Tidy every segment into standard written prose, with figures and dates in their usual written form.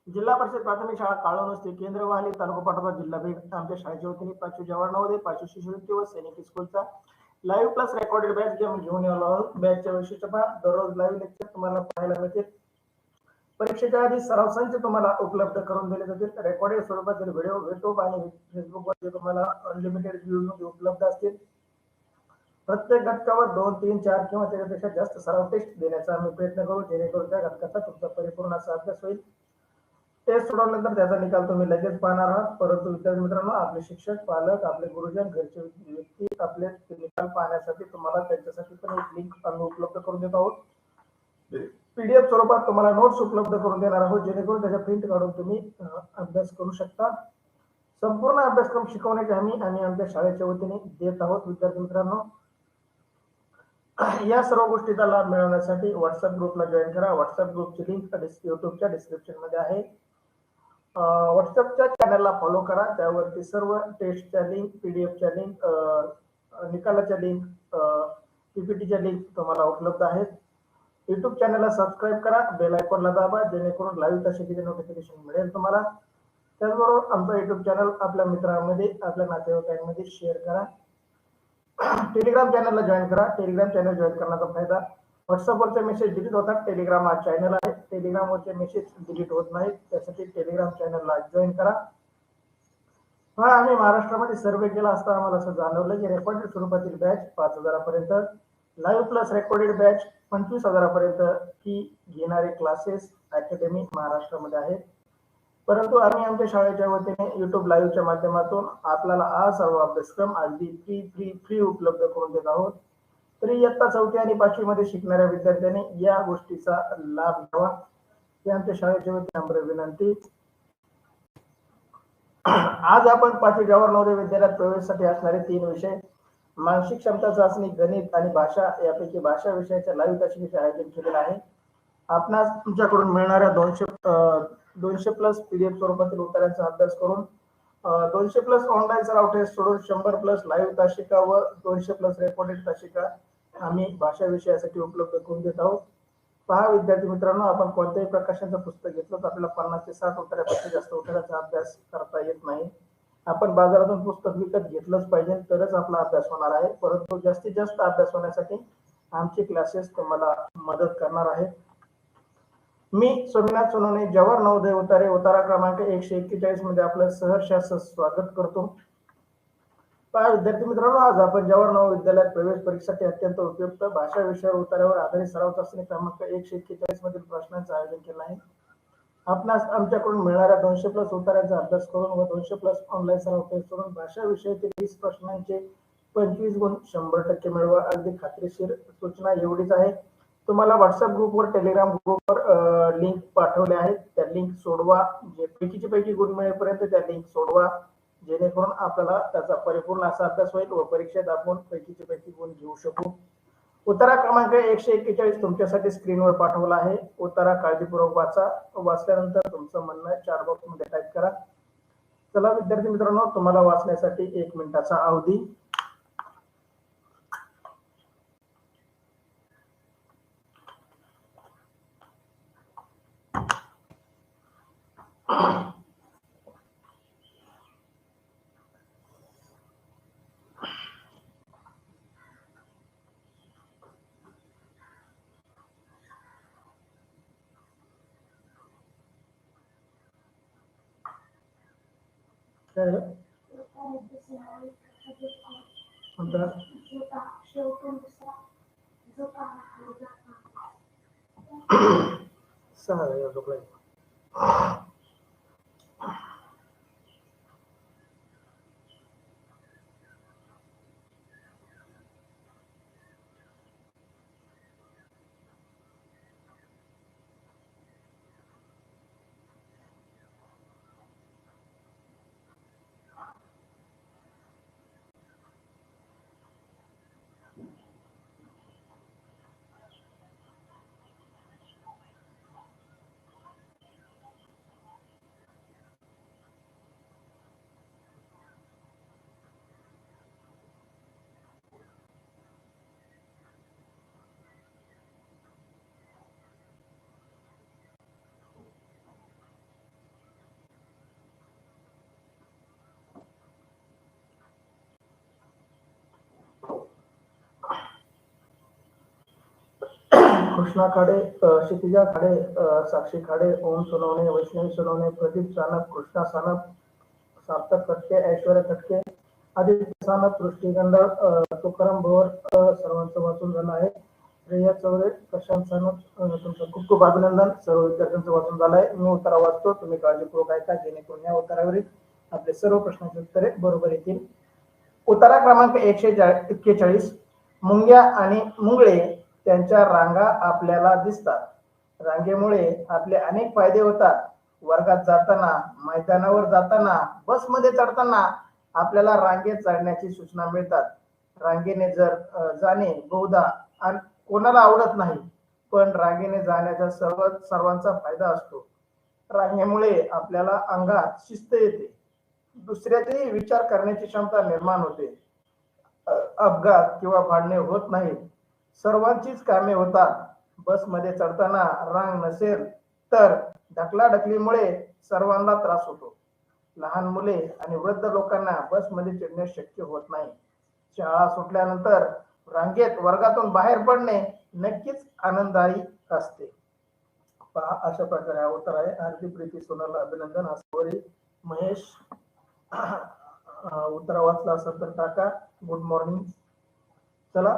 जिल्हा परिषद प्राथमिक शाळा काळोनस्ती केंद्रवाहिनी तालुका पाटोदा जिल्हा बीड आमच्या शाळेच्या वतीने 5वी जवाहर नवोदय 5वी शिष्यवृत्ती व सैनिकी स्कूलचा live plus recorded batch game घेऊन आलो आहोत. बॅचच्या वैशिष्ट्य पहा, दररोज लाईव्ह लेक्चर तुम्हाला पाहायला मिळतील. परीक्षेच्या आधी सराव संच तुम्हाला उपलब्ध करून दिले जातील. रेकॉर्डेड स्वरूपातील व्हिडिओ युट्यूब आणि फेसबुकवर तुम्हाला अनलिमिटेड व्ह्यूज उपलब्ध असतील. प्रत्येक घटकावर 2, 3, 4 किंवा त्याच्यापेक्षा जास्त सराव टेस्ट देण्याचा आम्ही प्रयत्न करू, जेणेकरून त्या घटकाचा तुमचा परिपूर्ण असा अभ्यास होईल. टेस्ट सोडवल्यानंतर त्याचा निकाल तुम्ही लगेच पाहणार आहात. परंतु विद्यार्थी मित्रांनो, आपले शिक्षक, पालक, आपले गुरुजन, घरचे व्यक्ती आपले निकाल पाहण्यासाठी तुम्हाला त्यांच्यासाठी पण एक लिंक आम्ही उपलब्ध करून देत आहोत. पीडीएफ स्वरूपात तुम्हाला नोट्स उपलब्ध करून देणार आहोत, जेणेकरून त्याच्या प्रिंट काढून तुम्ही अभ्यास करू शकता. संपूर्ण अभ्यासक्रम शिकवण्याची हमी आम्ही आमच्या शाळेच्या वतीने देत आहोत. विद्यार्थी मित्रांनो, या सर्व गोष्टीचा लाभ मिळवण्यासाठी व्हॉट्सअप ग्रुपला जॉईन करा. व्हॉट्सअप ग्रुपची लिंक युट्यूबच्या डिस्क्रिप्शन मध्ये आहे. व्हॉट्सअपच्या चॅनलला फॉलो करा. त्यावरती सर्व टेस्टच्या लिंक, पीडीएफच्या लिंक, निकालाच्या लिंक, पीपीटीच्या लिंक तुम्हाला उपलब्ध आहेत. युट्यूब चॅनलला सबस्क्राईब करा, बेल आयकॉनला दाबा, जेणेकरून लाईव्ह तासिकेचे नोटिफिकेशन मिळेल तुम्हाला. त्याचबरोबर आमचा युट्यूब चॅनल आपल्या मित्रांमध्ये, आपल्या नातेवाईकांमध्ये शेअर करा. टेलिग्राम चॅनलला जॉईन करा. टेलिग्राम चॅनल जॉईन करण्याचा फायदा, व्हॉट्सअपवरचे मेसेज डिलीट होतात. टेलिग्राम हा चॅनल आहे, टेलिग्रामवरचे मेसेज डिलीट होत नाहीत. त्यासाठी टेलिग्राम चॅनलला जॉईन करा. हा, आम्ही महाराष्ट्रामध्ये सर्वे केला असता आम्हाला असं जाणवलं की रेकॉर्डेड स्वरूपातील बॅच 5,000 पर्यंत, लाईव्ह प्लस रेकॉर्डेड बॅच 25,000 पर्यंत फी घेणारे क्लासेस अकॅडमी महाराष्ट्रामध्ये आहेत. परंतु आम्ही आमच्या शाळेच्या वतीने युट्यूब लाईव्हच्या माध्यमातून आपल्याला हा सर्व अभ्यासक्रम अगदी फ्री उपलब्ध करून देत आहोत. तरी इयत्ता 4थी आणि 5वी मध्ये शिकणाऱ्या विद्यार्थ्यांनी या गोष्टीचा लाभ घ्यावा, ही आमच्या शाळेच्या वतीने नम्र विनंती. आज आपण 5वी जवाहर नवोदय विद्यालयात प्रवेशासाठी असणारे 3 विषय, मानसिक क्षमता चाचणी, गणित आणि भाषा, यापैकी भाषा विषयाच्या लाईव्ह तासिकेचे आयोजन केलेले आहे. आपणास तुमच्याकडून मिळणाऱ्या 200 प्लस पीडीएफ स्वरूपातील उत्तरांचा अभ्यास करून 200 प्लस ऑनलाईन सराव टेस्ट सोडून 100 प्लस लाईव्ह तासिका व 200 प्लस रेकॉर्डेड तासिका आम्ही भाषा विषयासाठी उपलब्ध करून देत आहोत. पहा विद्यार्थी मित्रांनो, आपण कोणत्याही प्रकाशनाचं पुस्तक घेतलं तर आपल्याला 50 ते 60 उत्तरापेक्षा जास्त उत्तराचा अभ्यास करता येत नाही. आपण बाजारातून पुस्तक विकत घेतलंच पाहिजे, तरच आपला अभ्यास होणार आहे. परंतु जास्तीत जास्त अभ्यास होण्यासाठी आमचे क्लासेस तुम्हाला मदत करणार आहेत. मी सोमनाथ सोनवणे, जवाहर नवोदय उतारे, उतारा क्रमांक 141 मध्ये आपलं सहर्ष स्वागत करतो. पहा विद्यार्थी मित्रांनो, आज आपण जवाहर नवोदय विद्यालयात प्रवेश परीक्षेसाठी अत्यंत उपयुक्त भाषा विषयावर उतार्यावर आधारित सराव चाचणी क्रमांक 141 मधील प्रश्नांचं आयोजन केलं आहे. आपणास आमच्याकडून मिळणाऱ्या 200 प्लस उत्तरांचा अभ्यास करून व 200 प्लस ऑनलाईन सराव टेस्ट करून भाषा विषयातील 20 प्रश्नांचे 25 गुण 100% मिळवा. अगदी खात्रीशीर सूचना एवढीच आहे, तुम्हाला व्हॉट्सअप ग्रुपवर, टेलिग्राम ग्रुपवर लिंक पाठवले आहेत. त्या लिंक सोडवा, जे पैकी गुण मिळेपर्यंत त्या लिंक सोडवा, जेणेकरून आपल्याला त्याचा परिपूर्ण असा अभ्यास होईल व परीक्षेत आपण पैकी गुण घेऊ शकू. उत्तरा क्रमांक 141 तुमच्यासाठी स्क्रीनवर पाठवला आहे. उत्तरा काळजीपूर्वक वाचा. वाचल्यानंतर तुमचं म्हणणं चॅट बॉक्स मध्ये टाईप करा. चला विद्यार्थी मित्रांनो, तुम्हाला वाचण्यासाठी 1 मिनिटाचा अवधी. कृष्णा खाडे, क्षितिजा खाडे, साक्षी खाडे, ओम सोनवणे, वैष्णवी सोनवणे, प्रदीप सानप, कृष्णा सानप, सार्थक खटके, ऐश्वर्या खटके, आदित्य सानप, सृष्टी गंडळ, तुकाराम भोवर, सर्वांचं वाचून झालं आहे. श्रेया चौरे, प्रशांत सानप, तुमचं खूप खूप अभिनंदन. सर्व विद्यार्थ्यांचं वाचून झालं आहे. मी उत्तर वाचतो, तुम्ही काळजीपूर्वक ऐका, जेणेकरून या उत्तरावरील आपले सर्व प्रश्नांची उत्तरे बरोबर येतील. उतारा क्रमांक 141. मुंग्या आणि मुंगळे त्यांच्या रांगा आपल्याला दिसतात. रांगेमुळे आपले अनेक फायदे होतात. वर्गात जाताना, मैदानावर जाताना, बसमध्ये चढताना आपल्याला रांगेत चढण्याची सूचना मिळतात. रांगेने जाणे बहुधा कोणाला आवडत नाही, पण रांगेने जाण्याचा सर्वांचा फायदा असतो. रांगेमुळे आपल्याला अंगात शिस्त येते. दुसऱ्याचे विचार करण्याची क्षमता निर्माण होते. अपघात किंवा भांडणे होत नाहीत. सर्वांचीच कामे होतात. बसमध्ये चढताना रांग नसेल तर ढकलाढकलीमुळे सर्वांना त्रास होतो. लहान मुले आणि वृद्ध लोकांना बसमध्ये चढणे शक्य होत नाही. शाळा सुटल्यानंतर रांगेत वर्गातून बाहेर पडणे नक्कीच आनंददायी असते. पहा, अशा प्रकारे हा उत्तर आहे. हार्दिक प्रीती सोनल अभिनंदन. आसवरी महेश, उत्तर वाचला असेल तर टाका. Good morning. चला,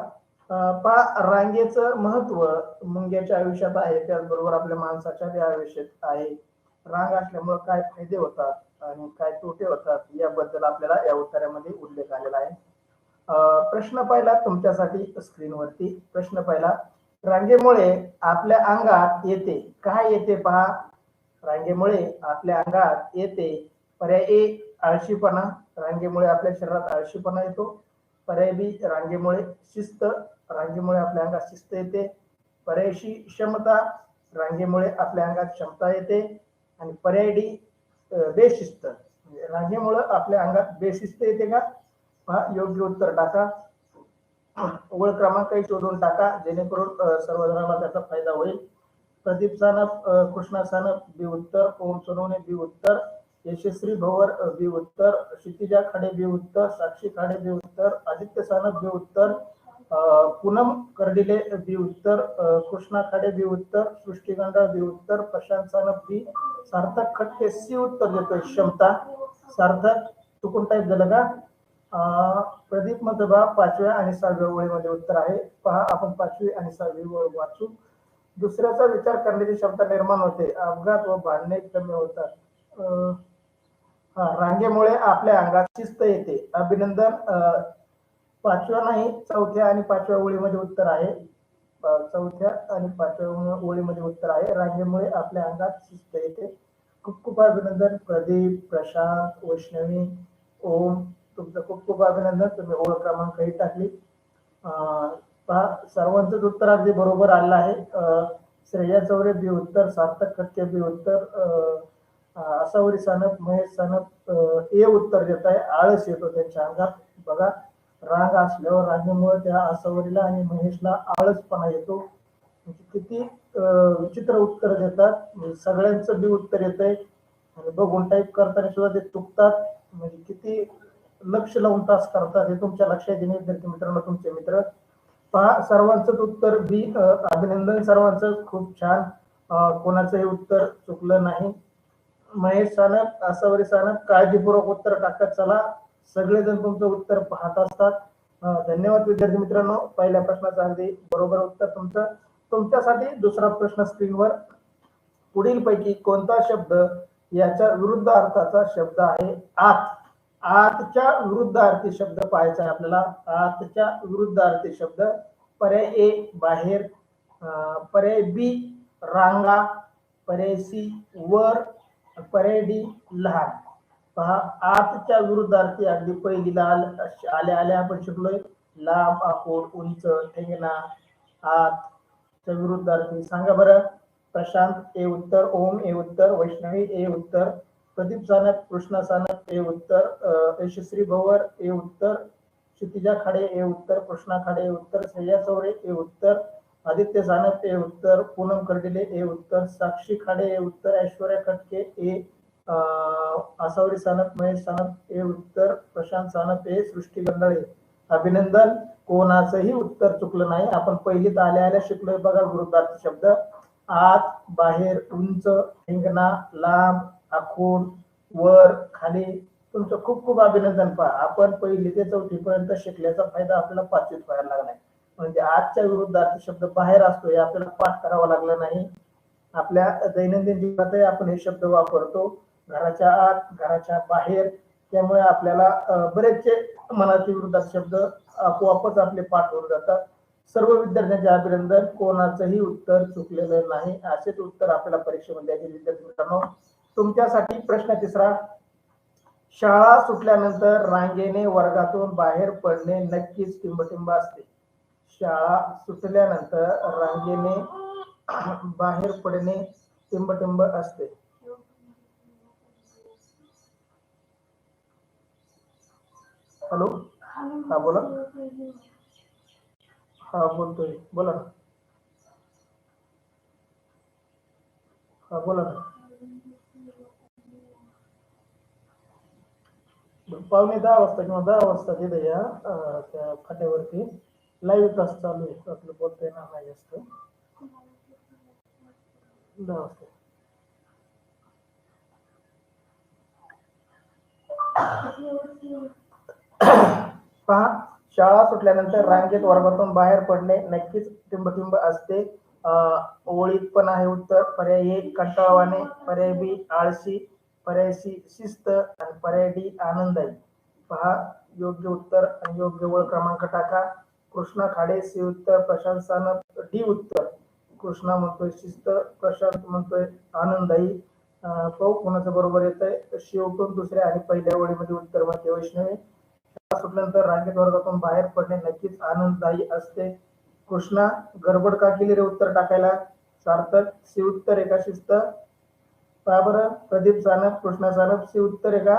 पहा, रांगेचं महत्व मुंग्याच्या आयुष्यात आहे, त्याचबरोबर आपल्या माणसाच्या आयुष्यात आहे. रांग असल्यामुळे काय फायदे होतात आणि काय तोटे होतात याबद्दल आपल्याला या उत्तरामध्ये उल्लेख आलेला आहे. प्रश्न पहिला तुमच्यासाठी स्क्रीनवरती. प्रश्न पहिला, रांगेमुळे आपल्या अंगात येते काय येते? पहा, रांगेमुळे आपल्या अंगात येते पर्याय ए आळशीपणा. रांगेमुळे आपल्या शरीरात आळशीपणा येतो. पर्याय बी रांगेमुळे शिस्त. रांगेमुळे आपल्या अंगात शिस्त येते. पर्याय सी क्षमता. रांगेमुळे आपल्या अंगात क्षमता येते. आणि पर्याय डी बेशिस्त. रांगेमुळे आपल्या अंगात बेशिस्त येते का? पहा, योग्य उत्तर टाका. ओळ क्रमांक शोधून टाका, जेणेकरून सर्वजणांना त्याचा फायदा होईल. प्रदीप सानप, कृष्णा सानप बी उत्तर, ओम सोनवणे बी उत्तर, यशस्वी भवर बी उत्तर, क्षितिजा खाडे बी उत्तर, साक्षी खाडे बी उत्तर, आदित्य सानप बी उत्तर, पूनम कर्डिले बी उत्तर, कृष्णा खाडे बी उत्तर, सृष्टी गंडा बी उत्तर, प्रशांत सानप बी, सार्थक खटके सी उत्तर देतोय क्षमता. सार्थक चुकून टाईप झालं का? प्रदीप मतबा 5व्या आणि 6व्या ओळीमध्ये उत्तर आहे. पहा, आपण 5वी आणि 6वी ओळ वाचू. दुसऱ्याचा विचार करण्याची क्षमता निर्माण होते. अपघात व भांडणे कमी होतात. रांगेमुळे आपल्या अंगात शिस्त येते. अभिनंदन. 5व्या नाही, 4थ्या आणि 5व्या ओळीमध्ये उत्तर आहे. 4थ्या आणि 5व्या ओळीमध्ये उत्तर आहे. रांगेमुळे आपल्या अंगात शिस्त येते. खूप खूप अभिनंदन. प्रदीप, प्रशांत, वैष्णवी, ओम, तुमचं खूप खूप अभिनंदन. तुम्ही ओळख क्रमांकही टाकली. पहा, सर्वांचंच उत्तर अगदी बरोबर आलेलं आहे. श्रेया चौरे बी उत्तर, सार्थक खटके बी उत्तर, आसावरी सानप, महेश सानप ए उत्तर देत आहे. आळस येतो त्यांच्या अंगात. बघा, रांग असल्यावर रांगेमुळे त्या आसावरीला आणि महेशला आळसपणा येतो. किती विचित्र उत्तर देतात. सगळ्यांचं बी उत्तर येत आहे आणि बघून टाईप करताना सुद्धा ते चुकतात. म्हणजे किती लक्ष लावून तास करतात हे तुमच्या लक्षात येणे विद्यार्थी मित्रांनो, तुमचे मित्र. पहा, सर्वांचंच उत्तर बी. अभिनंदन सर्वांचं, खूप छान. कोणाचंही उत्तर चुकलं नाही. महेश सानप, आसावरी सानप काळजीपूर्वक उत्तर टाकत चला. सगळेजण तुमचं उत्तर पाहत असतात. धन्यवाद विद्यार्थी मित्रांनो. पहिल्या प्रश्नाचं अगदी बरोबर उत्तर तुमचं. तुमच्यासाठी दुसरा प्रश्न स्क्रीनवर. पुढील पैकी कोणता शब्द याच्या विरुद्ध अर्थाचा शब्द आहे? आत. आतच्या विरुद्धार्थी शब्द पाहायचा आहे आपल्याला. आतच्या विरुद्धार्थी शब्द. पर्याय ए बाहेर, पर्याय बी रांगा, पर्याय सी वर, पर्याय डी लहान. पहा, आतच्या विरुद्धार्थी अगदी पहिलीला आल्या आपण शिकलोय. लांब, आखूड, उंच, ठेंगणा. आतच्या विरुद्धार्थी सांगा बरं. प्रशांत ए उत्तर, ओम ए उत्तर, वैष्णवी ए उत्तर, प्रदीप सानप, कृष्णा सानप ए उत्तर, यशस्वी भवर ए उत्तर, क्षितिजा खाडे ए उत्तर, कृष्णा खाडे ए उत्तर, श्रेया चौरे ए उत्तर, आदित्य सानप ए उत्तर, पूनम कर्डिले ए उत्तर, साक्षी खाडे ए उत्तर, ऐश्वर्या खटके ए, आसावरी सानप, महेश सानप ए उत्तर, प्रशांत सानप ए, सृष्टी गंडाळे अभिनंदन, कोणाचंही उत्तर चुकलं नाही. आपण पहिलीत आल्या आल्या शिकलोय बघा विरुद्धार्थी शब्द. आत, बाहेर, उंच, ठिंगणा, लांब, आखूड, वर, खाली. तुमचं खूप खूप अभिनंदन. पहा आपण पहिली ते चौथी पर्यंत शिकल्याचा फायदा आपल्याला पाचवीत व्हायला लागला नाही. म्हणजे आजच्या विरुद्धार्थी शब्द बाहेर असतो हे आपल्याला पाठ करावा लागला नाही. आपल्या दैनंदिन जीवनातही आपण हे शब्द वापरतो, घराच्या आत, घराच्या बाहेर. त्यामुळे आपल्याला बरेचसे मनाचे विरुद्धार्थी शब्द आपोआपच आपले पाठ होऊन जातात. सर्व विद्यार्थ्यांचे अभिनंदन, कोणाचंही उत्तर चुकलेलं नाही. असेच उत्तर आपल्याला परीक्षेमध्ये द्यायचे. विद्यार्थी मित्रांनो, तुमच्यासाठी प्रश्न तिसरा. शाळा सुटल्यानंतर रांगेने वर्गातून बाहेर पडणे नक्कीच टिंबटिंब असते. शाळा सुटल्यानंतर रांगेने बाहेर पडणे टिंबटिंब असते. हॅलो, हा बोला. हा बोलतोय, बोला ना. हा बोला ना. 9:45 वाजता किंवा 10 वाजता तिथे या त्या फाट्यावरती लाईव्ह तास चालू आहे. आपलं बोलता येणार नाही जास्त. 10 वाजता. पहा, शाळा सुटल्यानंतर रांगेत वर्गातून बाहेर पडणे नक्कीच टिंबटिंब असते. ओळीत पण आहे उत्तर. पर्याय ए कंटाळवाणे, पर्याय बी आळशी, पर्याय सी शिस्त आणि पर्याय डी आनंदाई. पहा, योग्य उत्तर आणि योग्य वेळ क्रमांक टाका. कृष्णा खाडे सी उत्तर, प्रशांत सानप डी उत्तर. कृष्णा म्हणतोय शिस्त, प्रशांत म्हणतोय आनंदाई. पाहू कोणाचं बरोबर येतंय. शेवटून दुसऱ्या आणि पहिल्या ओळीमध्ये उत्तर म्हणते वैष्णवी. सुटल्यानंतर रांगेत वर्गातून बाहेर पडणे नक्कीच आनंददायी असते. कृष्णा, गडबड का केली रे उत्तर टाकायला? सार्थक, सी उत्तर आहे का शिस्त? पहा बरं, प्रदीप सानप, कृष्णा सानप सी उत्तर आहे का?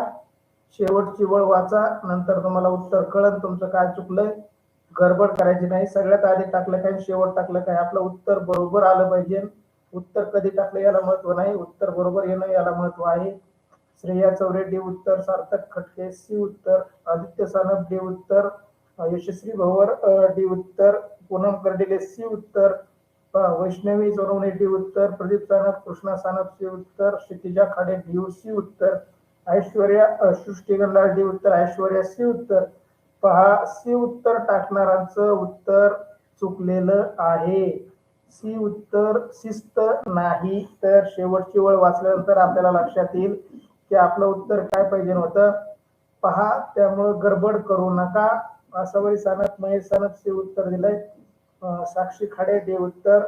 शेवटची वळ वाचा, नंतर तुम्हाला उत्तर कळन तुमचं काय चुकलंय. गडबड करायची नाही. सगळ्यात आधी टाकलं काय, शेवट टाकलं काय, आपलं उत्तर बरोबर आलं पाहिजे. उत्तर कधी टाकलं याला महत्व नाही, उत्तर बरोबर येणं याला महत्व आहे. श्रेया चौरे डी उत्तर, सार्थक खटके सी उत्तर, आदित्य सानप डी उत्तर, यशस्वी भवर डी उत्तर, पूनम कर्डिले सी उत्तर, वैष्णवी सोनवणे डी उत्तर, प्रदीप सानप, कृष्णा सानप सी उत्तर, क्षितिजा खाडे डी सी उत्तर, ऐश्वर्या सृष्टी गंधार डी उत्तर, ऐश्वर्या सी उत्तर. पहा, सी उत्तर टाकणाऱ्यांचं उत्तर चुकलेलं आहे. सी उत्तर शिस्त नाही. तर शेवटची वळ वाचल्यानंतर आपल्याला लक्षात येईल की आपलं उत्तर काय पाहिजे होतं. पहा, त्यामुळे गडबड करू नका. आसावरी सानप, महेश सानप सी उत्तर दिलंय. साक्षी खाडे डी उत्तर.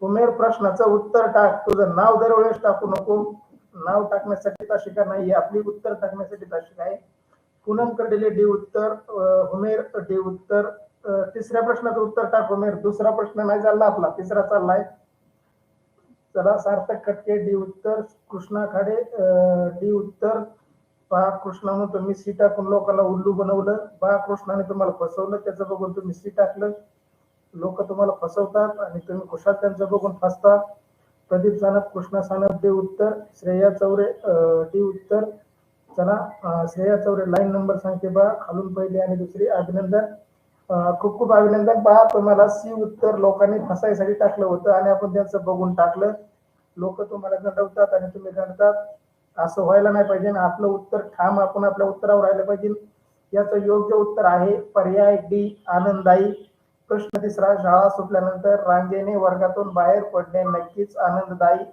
उमेर प्रश्नाचं उत्तर टाक. तुझं नाव दरवेळेस टाकू नको. नाव टाकण्यासाठी ताशिका नाही, आपली उत्तर टाकण्यासाठी ताशिका आहे. पूनम कर्डिले डी उत्तर, उमेर डी उत्तर. तिसऱ्या प्रश्नाचं उत्तर टाक उमेर. दुसरा प्रश्न नाही चालला आपला, तिसरा चाललाय. चला, सार्थक खटके डी उत्तर, कृष्णा खाडे डी उत्तर. पहा, कृष्णा म्हणतो मी सी टाकून लोकांना उल्लू बनवलं. पहा, कृष्णाने तुम्हाला फसवलं, त्याचं बघून तुम्ही सी टाकलं. लोक तुम्हाला फसवतात आणि तुम्ही खुशाल त्यांचं बघून फसता. प्रदीप सानप, कृष्णा सानप डी उत्तर, श्रेया चौरे डी उत्तर. चला, श्रेया चौरे लाईन नंबर सांगते बा, खालून पहिली आणि दुसरी. अभिनंदन, खूप खूप अभिनंदन. पहा, तुम्हाला सी उत्तर लोकांनी फसायसाठी टाकलं होतं आणि आपण त्यांचं बघून टाकलं. लोक तुम्हाला गंडवतात आणि तुम्ही गंडतात. असं व्हायला नाही पाहिजे. आपलं उत्तर ठाम आपण आपल्या उत्तरावर राहिलं पाहिजे. याचं योग्य उत्तर आहे पर्याय डी आनंददायी. प्रश्न तिसरा. शाळा सुटल्यानंतर रांगेने वर्गातून बाहेर पडणे नक्कीच आनंददायी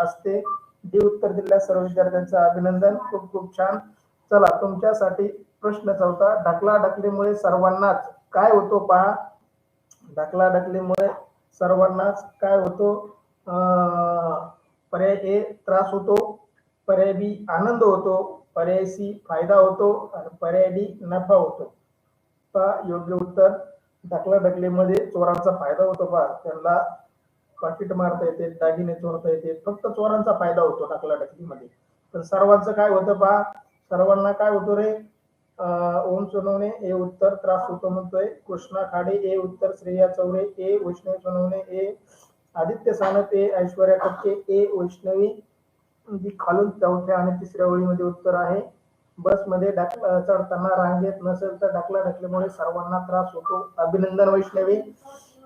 असते. डी उत्तर दिलेल्या सर्व विद्यार्थ्यांचं अभिनंदन, खूप खूप छान. चला, तुमच्यासाठी प्रश्न चौथा. ढकलाढकलीमुळे सर्वांनाच काय होतो? पहा, ढकलाढकलीमुळे सर्वांनाच काय होतो? पर्याय ए त्रास होतो, पर्याय बी आनंद होतो, पर्याय सी फायदा होतो आणि पर्याय डी नफा होतो. पहा, योग्य उत्तर. ढकलाढकलीमध्ये चोरांचा फायदा होतो. पहा, त्यांना पाकिट मारता येते, दागिने चोरता येते, फक्त चोरांचा फायदा होतो ढकलाढकलीमध्ये. तर सर्वांचं काय होतं? पहा, सर्वांना काय होतो रे? ओम सोनवणे ए उत्तर, त्रास होतो म्हणतोय. कृष्णा खाडे ए उत्तर, श्रेया चौरे ए, वैष्णवी सोनवणे ए, आदित्य सानप ए, ऐश्वर्या कटके ए, वैष्णवी. खालून चौथ्या आणि तिसऱ्या ओळीमध्ये उत्तर आहे. बसमध्ये चढताना रांगेत नसेल तर ढकलाढकलीमुळे सर्वांना त्रास होतो. अभिनंदन वैष्णवी.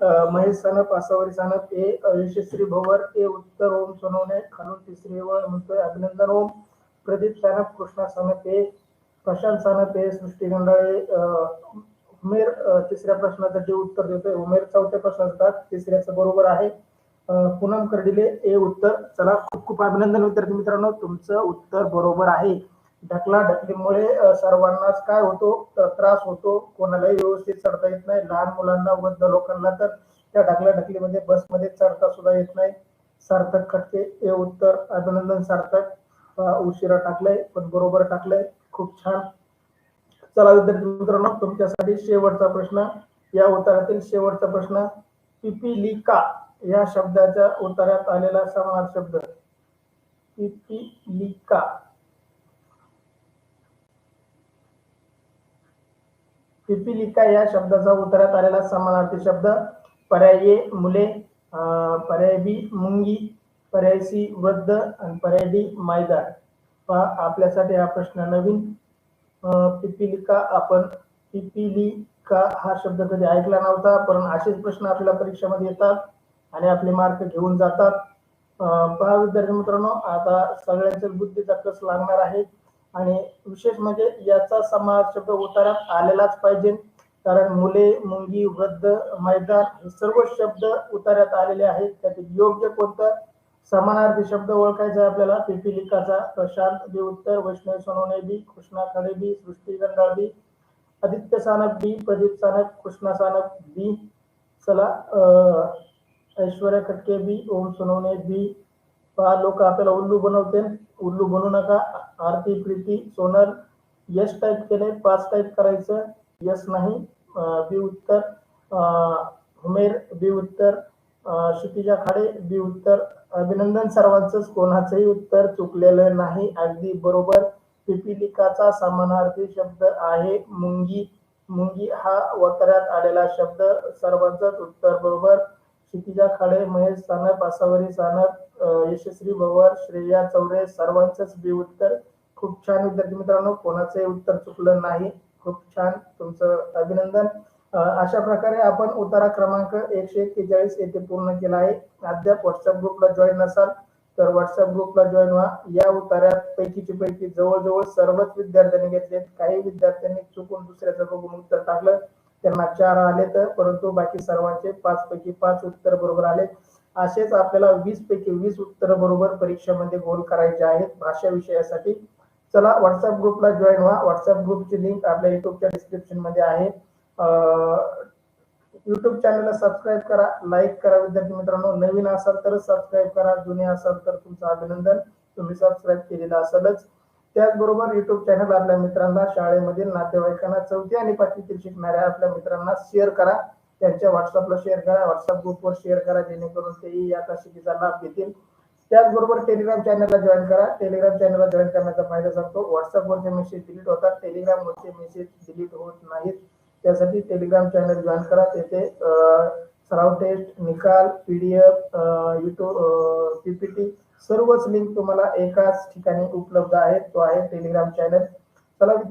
महेश सानप, आसावरी सानप ए, यशस्वी भवर ए उत्तर, ओम सोनवणे खालून तिसरी वेळ म्हणतोय अभिनंदन ओम. प्रदीप सानप, कृष्णा सानप ए, प्रशांत सानप ए, सृष्टी गंडाळे, उमेर तिसऱ्या प्रश्नाचं जे उत्तर देतोय उमेर चौथ्या प्रश्नाचं तिसऱ्याचं बरोबर आहे. पूनम कर्डिले ए उत्तर. चला खूप खूप अभिनंदन विद्यार्थी मित्रांनो, तुमचं उत्तर बरोबर आहे. ढकलाढकलीमुळे सर्वांनाच काय होतो, त्रास होतो. कोणालाही व्यवस्थित चढता येत नाही, लहान मुलांना, वृद्ध लोकांना तर त्या ढकलाढकलीमध्ये बसमध्ये चढता सुद्धा येत नाही. सार्थक खटके हे उत्तर. अभिनंदन सार्थक. उशिरा टाकलंय पण बरोबर टाकलंय, खूप छान. चला विद्यार्थी मित्रांनो, तुमच्यासाठी शेवटचा प्रश्न. या उत्तरातील शेवटचा प्रश्न. पिपीलिका या शब्दाच्या उत्तरात आलेला समानार्थी शब्द. पिपीलिका. पिपीलिका या शब्दाचा उत्तरात आलेला समानार्थी शब्द. पर्याय ए मुले, पर्याय बी मुंगी, पर्याय सी वृद्ध आणि पर्याय डी मैदान. आपल्यासाठी हा प्रश्न नवीन. पिपीलिका, आपण पिपीलिका हा शब्द कधी ऐकला नव्हता, पण असेच प्रश्न आपल्या परीक्षेमध्ये येतात आणि आपले मार्क घेऊन जातात. पहा विद्यार्थी मित्रांनो, आता सगळ्यांच्या बुद्धीचा कस लागणार आहे आणि विशेष म्हणजे याचा समानार्थी शब्द उत्तरात आलेलाच पाहिजे, कारण मुले, मुंगी, वृद्ध, मैदान हे सर्व शब्द उत्तरात आलेले आहेत. त्यातील योग्य कोणतं समानार्थी शब्द ओळखायचा आपल्याला. पिपीलिकाचा प्रशांत बी उत्तर, वैष्णवी सोनवणे बी, कृष्णा खडे बी, सृष्टी गंडाळ बी, आदित्य सानप बी, प्रदीप सानप, कृष्णा सानप बी. चला ऐश्वर्या खटके बी, ओम सोनवणे बी. पहा लोक आपल्याला उल्लू बनवते, उल्लू बनू नका. आरती, प्रीती, सोनल यस टाईप केले, 5 टाईप करायचं, यस नाही. बी उत्तर. उमेर बी उत्तर. क्षितिजा खाडे बी उत्तर. अभिनंदन सर्वांचंच, कोणाचंही उत्तर चुकलेलं नाही, अगदी बरोबर. पिपीलिकाचा समानार्थी शब्द आहे मुंगी. मुंगी हा उत्तरात आलेला शब्द. सर्वांचंच उत्तर बरोबर. क्षितिजा खाडे, महेश सानप, आसावरी सानप, यशस्वी भवर, श्रेया चौरे सर्वांचंच बी उत्तर. खूप छान विद्यार्थी मित्रांनो, कोणाचंही उत्तर चुकलं नाही. खूप छान, तुमचं अभिनंदन. अशा प्रकारे आपण उतारा क्रमांक 141 येथे पूर्ण केला आहे. अद्याप व्हॉट्सअप ग्रुपला जॉईन नसाल तर व्हॉट्सअप ग्रुपला जॉईन व्हा. या उतार्यात पैकी जवळजवळ सर्वच विद्यार्थ्यांनी घेतलेत. काही विद्यार्थ्यांनी चुकून दुसऱ्याचं बघून उत्तर टाकलं, त्यांना 4 आले तर, परंतु बाकी सर्वांचे 5 पैकी 5 उत्तर बरोबर आले. असेच आपल्याला 20 पैकी 20 उत्तर बरोबर परीक्षेमध्ये गोल करायचे आहेत भाषा विषयासाठी. चला व्हॉट्सअप ग्रुपला जॉईन व्हा. व्हॉट्सअप ग्रुपची लिंक आपल्या युट्यूबच्या डिस्क्रिप्शन मध्ये आहे. युट्यूब चॅनलला सबस्क्राईब करा, लाईक करा. विद्यार्थी मित्रांनो, नवीन असाल तर सबस्क्राईब करा, जुने असाल तर तुमचं अभिनंदन, तुम्ही सबस्क्राईब केलेलं असेलच. त्याचबरोबर युट्यूब चॅनल आपल्या मित्रांना, शाळेमधील नातेवाईकांना, 4थी आणि 5वीतील शिकणाऱ्या आपल्या मित्रांना शेअर करा. त्यांच्या व्हॉट्सअपला शेअर करा, व्हॉट्सअप ग्रुपवर शेअर करा, जेणेकरून तेही या तासिकेचा लाभ घेतील. त्याचबरोबर टेलिग्राम चॅनलला जॉईन करा. टेलिग्राम चॅनलला जॉईन करण्याचा फायदा सांगतो. व्हॉट्सअपवरचे मेसेज डिलीट होतात, टेलिग्रामवरचे मेसेज डिलीट होत नाहीत. त्यासाठी टेलिग्राम चॅनल जॉईन करा. तेथे सराव टेस्ट, निकाल, पीडीएफ, युट्यूब, पीपीटी सर्वच लिंक तुम्हाला एकाच ठिकाणी उपलब्ध आहेत. तो आहे टेलिग्राम चॅनल. चला विद्यार्थी